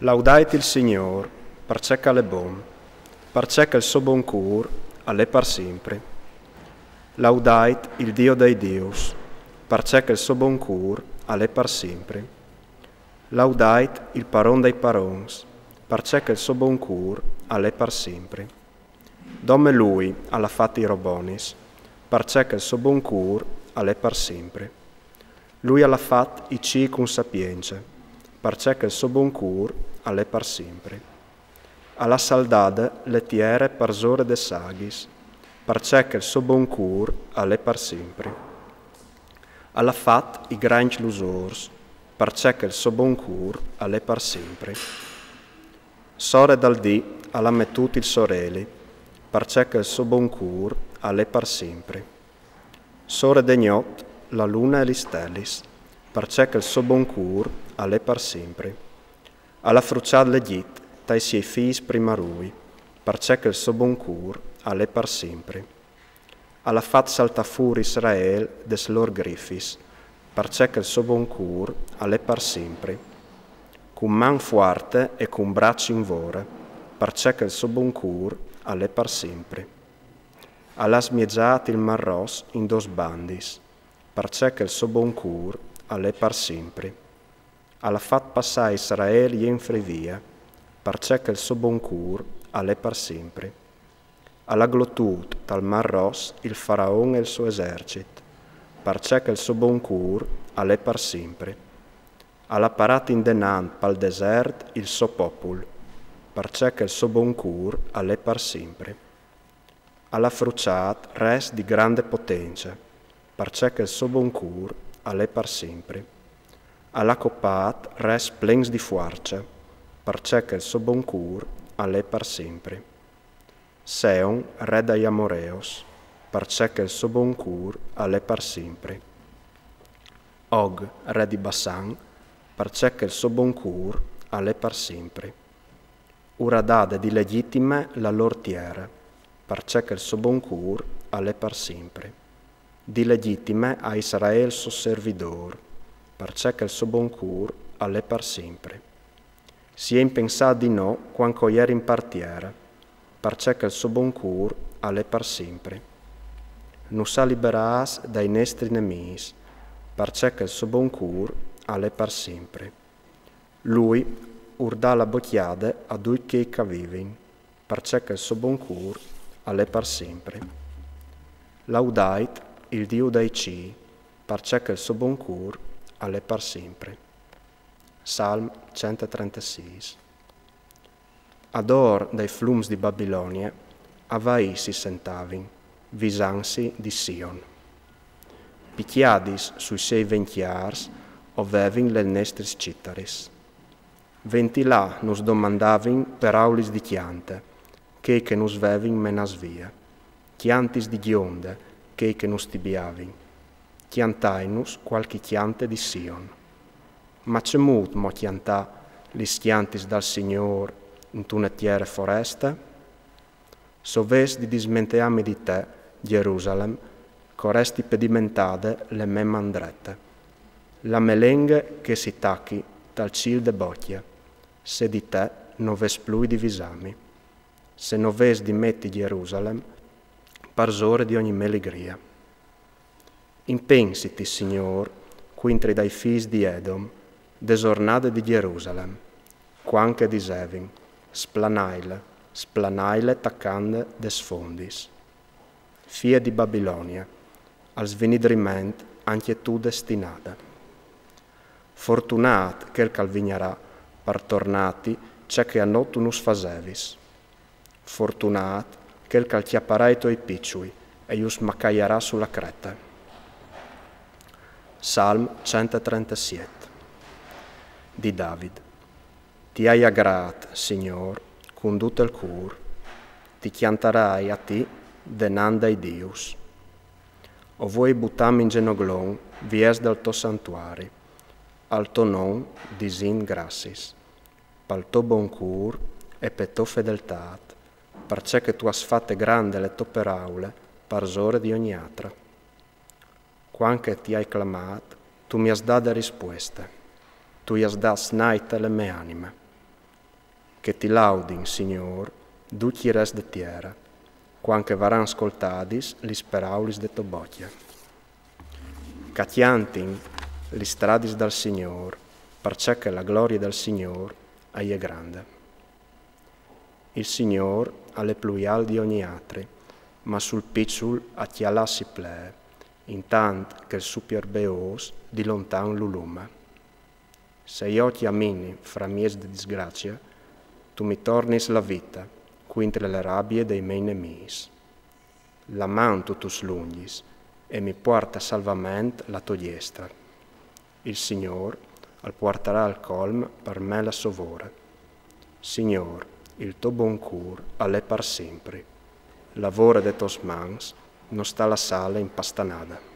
Laudate il Signor, perché è buon, perché il suo buon cuore è per sempre. Laudate il Dio dei Dios, perché il suo buon cuore è per sempre. Laudate il Paron dei Parons, perché il suo buon cuore è per sempre. Dome lui alla fatti i robonis, perché il suo buon cuore è per sempre. Lui ha fatto i cieli con sapienza, perché il suo buon cuore è per sempre. Alla saldade le tiere per zore de sagis, perché il suo buon cuore è per sempre. Alla fatto i granci lusors, perché il suo buon cuore è per sempre. Sore dal dì alla mettuti il sorelli, perché il suo buon cuore è per sempre. Sore de gnot la luna e gli stellis, perché il suo buon cuore è per sempre. Alla fruciad le git, tai suoi figli primarui, perché il suo buon cuore è per sempre. Alla fat salta fuori Israel des lor griffis, perché il suo buon cuore è per sempre. Con man forte e con braccio in vore, perché il suo buon cuore è per sempre. Alla smieggiat il Mar Ros in dos bandis, perché il suo buon cuore è per sempre. Alla fat passare Israele in frevia, perché il suo buon cuore è per sempre. Alla glottut dal Mar Ros il faraon e il suo esercito, perché il suo buon cuore è per sempre. Alla parat in denant pal desert il suo popolo, perché il suo buon cuore è per sempre. Alla fruciat res di grande potenza, perché il suo buon cuore è per sempre. Alla coppat res plens di forza, perché il suo buon cuore è per sempre. Seon, re degli Amoreos, perché il suo buon cuore è per sempre. Og, re di Bassan, perché il suo buon cuore è per sempre. Uradade di legittime la lor tierra, perché il suo buon cuore è per sempre. Di legittime a Israele suo servidor, perché il suo buon cuore è per sempre. Si è impensato di no quando ieri in partiera, perché il suo buon cuore è per sempre. Non sa liberas dai nostri nemici, perché il suo buon cuore è per sempre. Lui urda la bocchiade a due che vivono, perché il suo buon cuore è per sempre. Laudate il Dio dei cieli, perché il suo buon cuore è per sempre. Salm 136. Ad or dai flums di Babilonia, avai si sentavin, visansi di Sion. Picchiadis sui sei ventiars, ovevin le nestris cittaris. Venti là nos domandavin per aulis di chiante, che nos vevin menas via. Chiantis di ghionde, che nos tibiavin. Chiantainus qualche chiante di Sion. Ma c'è mut mo chiantà lis chiantis dal Signor in una tierra foresta? Soves di dismenteami di te, Gerusalem, coresti pedimentade le me mandrette. La melenghe che si tacchi dal cil de bocchia, se di te noves plui divisami. Se noves di metti Gerusalem, parsore di ogni meligria. Impensiti, Signor, quintri dai fis di Edom, desornade di Gerusalem, quanche disevin, splanaile taccande des fondis. Fie di Babilonia, al svenidriment anche tu destinata. Fortunat che il calvignarà, partornati, c'è che a notu nus fasevis. Fortunat che il calchiapparà i tuoi picciui, e ius macaiarà sulla creta. Salm 137 di David. Ti hai agrat, Signor, con tutto il cur, ti chiantarai a ti denanda i Dius. O voi buttam in genoglon, vies del tuo santuari, al tuo non disin grassis, pal tuo bon cur e per tua fedeltat, perché tu has fatte grande le tue paraule, parsore di ogni altra. Quanche ti hai clamat, tu mi has date risposte, tu has dat snaite le mie anime. che ti laudin, Signor, tutti res de tierra, quanche varan ascoltadis li speraulis de tobotia. Catiantin li stradis dal Signor, perciò che la gloria del Signor è grande. Il Signor ha le pluial di ogni atre, ma sul picciul a chiala si plee, intant che il superbeos di lontan luluma. Se io ti ammini fra mies di disgrazia, tu mi tornis la vita, quintre le rabbie dei miei nemis. La man tu slungis, e mi porta salvament la tua diestra. Il Signor al porterà al colm per me la sovora. Signor, il tuo buon cur alle par sempre. Lavora de tos mans, non sta la sala impastanada.